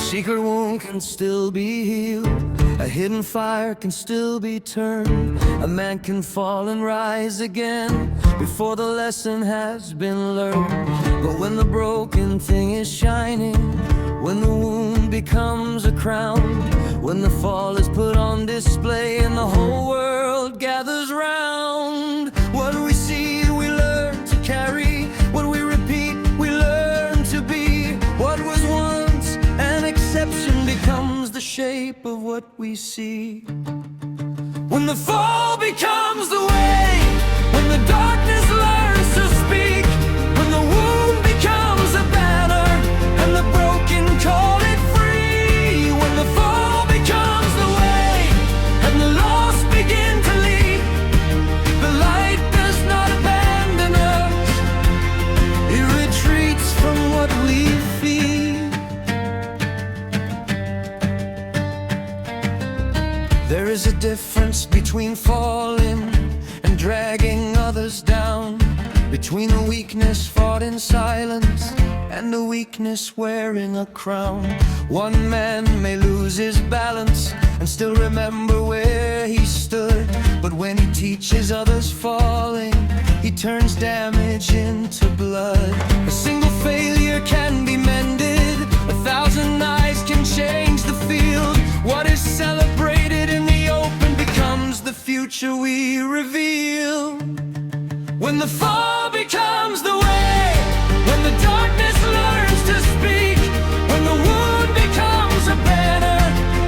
secret wound can still be healed. A hidden fire can still be turned. A man can fall and rise again before the lesson has been learned. But when the broken thing is shining, when the wound becomes a crown, when the fall is put on display and the whole world gathers round, what we see we learn to carry. What we repeat we learn to be. What was once an exception becomes the shape of what we see. When the fall becomes the way, when the darkness learns to speak, when the wound becomes a banner and the broken call it free. When the fall becomes the way and the lost begin to lead, the light does not abandon us, it retreats from what we feed. There is a difference between falling and dragging others down, between a weakness fought in silence and a weakness wearing a crown. One man may lose his balance and still remember where he stood, but when he teaches others falling, he turns damage into blood. A single failure can be mended, 1,000 eyes can change the field. What is celebrated in the open becomes the future we reveal. When the fall becomes the way, when the darkness learns to speak, when the wound becomes a banner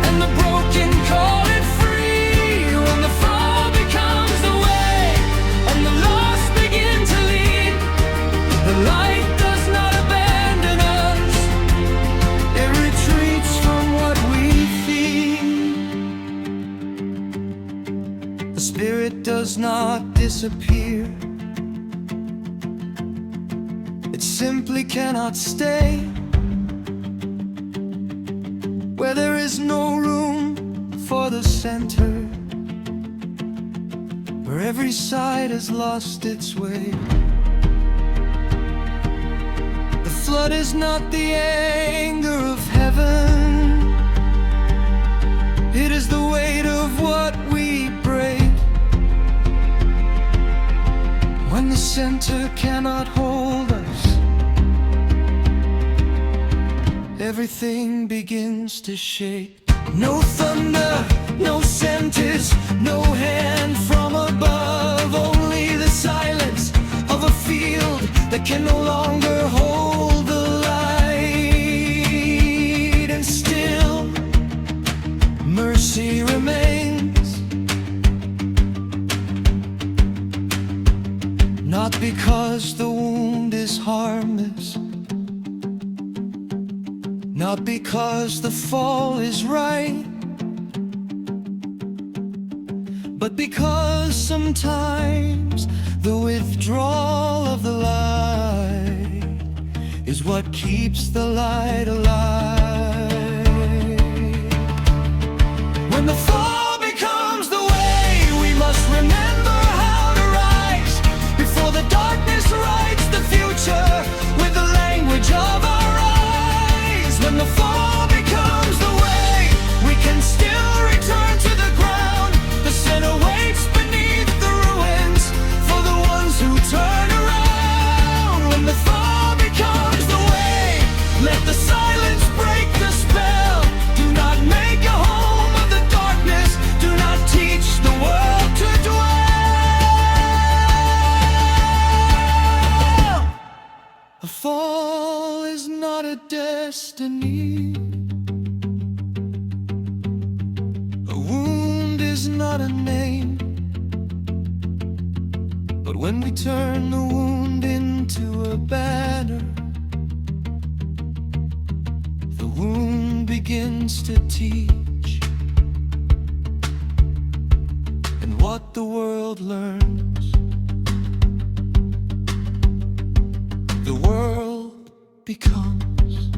and the broken call it free. When the fall becomes the way and the lost begin to lead, the light does not abandon us, it retreats from what we feed. The spirit does not disappear, it simply cannot stay where there is no room for the center, where every side has lost its way. The flood is not the anger of heaven, it is the weight of what we break. When the center cannot hold us, everything begins to shake. No thunder, no sentence, no hand from above, only the silence of a field that can no longer hold the light. And still, mercy remains, not because the wound is harmless, not because the fall is right, but because sometimes the withdrawal of the light is what keeps the light alive. When the fall becomes the way, we must remember how to rise before the darkness writes the future with the language of our eyes. When the fall becomes the way, we can still return to the ground. The center waits beneath the ruins for the ones who turn around. When the fall becomes the way, let the silence break the spell. Do not make a home of the darkness, do not teach the world to dwell. A fall is not a destiny, a wound is not a name, but when we turn the wound into a banner, the wound begins to teach. And what the world learns, the world becomes.